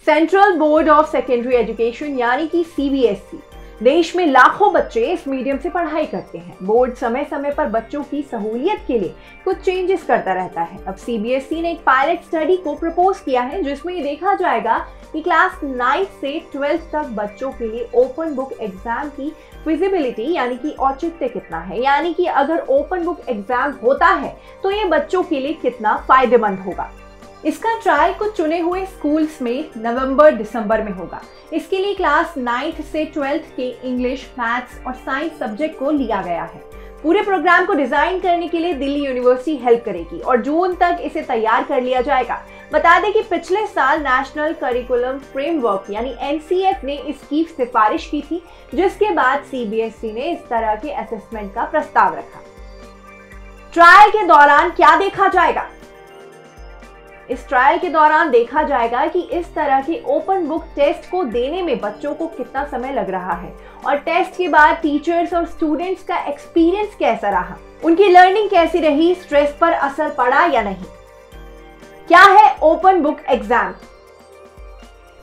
Central board of secondary education यानी कि CBSE देश में लाखों बच्चे इस मीडियम से पढ़ाई करते हैं। बोर्ड समय समय पर बच्चों की सहूलियत के लिए कुछ चेंजेस करता रहता है। अब सीबीएसई ने एक पायलट स्टडी को प्रपोज किया है जिसमें ये देखा जाएगा कि क्लास 9 से 12 तक बच्चों के लिए ओपन बुक एग्जाम की फिजिबिलिटी यानी कि औचित्य कितना है, यानी कि अगर ओपन बुक एग्जाम होता है तो ये बच्चों के लिए कितना फायदेमंद होगा। इसका ट्रायल कुछ चुने हुए स्कूल्स में नवंबर-दिसंबर में होगा। इसके लिए क्लास 9th से 12th के इंग्लिश, मैथ्स और साइंस सब्जेक्ट को लिया गया है। पूरे प्रोग्राम को डिजाइन करने के लिए दिल्ली यूनिवर्सिटी हेल्प करेगी और जून तक इसे तैयार कर लिया जाएगा। बता दें कि पिछले साल नेशनल करिकुलम फ्रेमवर्क यानी एनसीएफ ने इसकी सिफारिश की थी, जिसके बाद सीबीएसई ने इस तरह के असेसमेंट का प्रस्ताव रखा। ट्रायल के दौरान क्या देखा जाएगा? इस ट्रायल के दौरान देखा जाएगा कि इस तरह के ओपन बुक टेस्ट को देने में बच्चों को कितना समय लग रहा है और टेस्ट के बाद टीचर्स और स्टूडेंट्स का एक्सपीरियंस कैसा रहा, उनकी लर्निंग कैसी रही, स्ट्रेस पर असर पड़ा या नहीं। क्या है open book exam?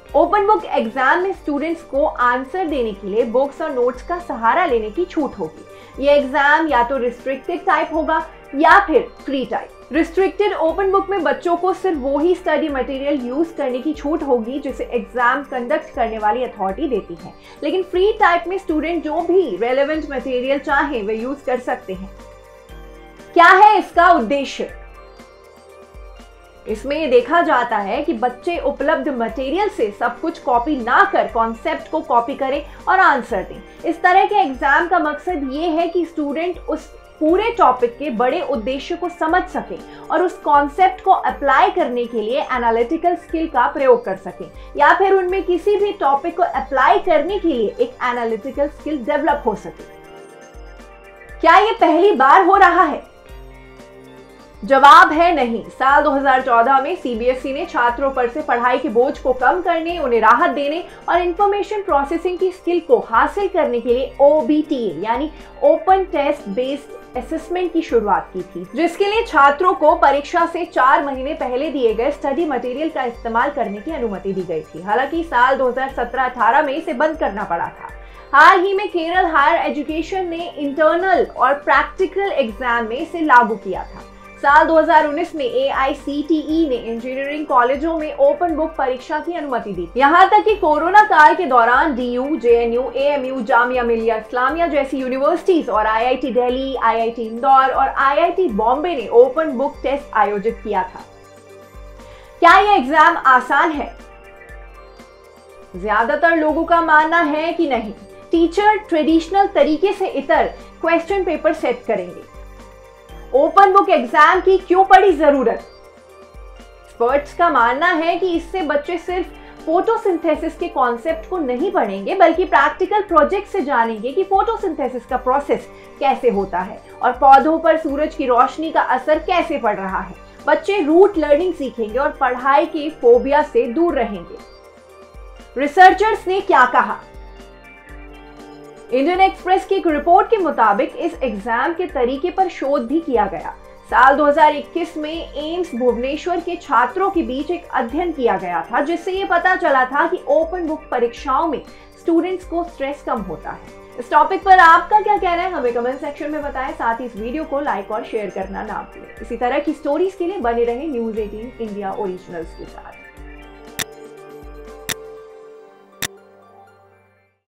Open book exam में स्टूडेंट्स को आंसर देने के लिए बुक्स और नोट्स का सहारा लेने की छूट होगी। ये एग्जाम या तो रिस्ट्रिक्टेड टाइप होगा या फिर free type. Restricted open book में बच्चों को सिर्फ वो ही स्टडी मटेरियल यूज करने की छूट होगी जिसे एग्जाम कंडक्ट करने वाली अथॉरिटी देती है, लेकिन फ्री टाइप में स्टूडेंट जो भी रेलेवेंट मटेरियल चाहे वे यूज कर सकते हैं। क्या है इसका उद्देश्य? इसमें ये देखा जाता है कि बच्चे उपलब्ध मटेरियल से सब कुछ कॉपी ना कर कॉन्सेप्ट को कॉपी करें और आंसर दें। इस तरह के एग्जाम का मकसद ये है कि स्टूडेंट उस पूरे टॉपिक के बड़े उद्देश्य को समझ सकें और उस कॉन्सेप्ट को अप्लाई करने के लिए एनालिटिकल स्किल का प्रयोग कर सकें, या फिर उनमें किसी भी टॉपिक को अप्लाई करने के लिए एक एनालिटिकल स्किल डेवलप हो सके। क्या ये पहली बार हो रहा है? जवाब है नहीं। साल 2014 में सीबीएसई ने छात्रों पर से पढ़ाई के बोझ को कम करने, उन्हें राहत देने और इंफॉर्मेशन प्रोसेसिंग की स्किल को हासिल करने के लिए OBTA यानी ओपन टेस्ट बेस्ड असेसमेंट की शुरुआत की थी, जिसके लिए छात्रों को परीक्षा से 4 महीने पहले दिए गए स्टडी मटेरियल का इस्तेमाल करने की अनुमति दी गई थी। हालांकि साल 2017-18 में इसे बंद करना पड़ा था। हाल ही में केरल हायर एजुकेशन ने इंटरनल और प्रैक्टिकल एग्जाम में इसे लागू किया था। साल 2019 में AICTE ने इंजीनियरिंग कॉलेजों में ओपन बुक परीक्षा की अनुमति दी। यहाँ तक कि कोरोना काल के दौरान DU, JNU, AMU, Jamia Millia Islamia जैसी यूनिवर्सिटीज और IIT दिल्ली, IIT इंदौर और IIT बॉम्बे ने ओपन बुक टेस्ट आयोजित किया था। क्या यह एग्जाम आसान है? ज्यादातर लोगों का मानना है कि नहीं। टीचर ट्रेडिशनल तरीके से इतर क्वेश्चन पेपर सेट करेंगे। ओपन बुक एग्जाम की क्यों पड़ी जरूरत? एक्सपर्ट्स का मानना है कि इससे बच्चे सिर्फ फोटोसिंथेसिस के कॉन्सेप्ट को नहीं पढ़ेंगे बल्कि प्रैक्टिकल प्रोजेक्ट से जानेंगे कि फोटोसिंथेसिस का प्रोसेस कैसे होता है और पौधों पर सूरज की रोशनी का असर कैसे पड़ रहा है। बच्चे रूट लर्निंग सीखेंगे और पढ़ाई के फोबिया से दूर रहेंगे। रिसर्चर्स ने क्या कहा? इंडियन एक्सप्रेस की एक रिपोर्ट के मुताबिक इस एग्जाम के तरीके पर शोध भी किया गया। साल 2021 में एम्स भुवनेश्वर के छात्रों के बीच एक अध्ययन किया गया था जिससे ये पता चला था कि ओपन बुक परीक्षाओं में स्टूडेंट्स को स्ट्रेस कम होता है। इस टॉपिक पर आपका क्या कहना है हमें कमेंट सेक्शन में बताएं। साथ ही इस वीडियो को लाइक और शेयर करना ना भूलें। इसी तरह की स्टोरीज के लिए बने रहें न्यूज़ 18 इंडिया ओरिजिनल्स के साथ।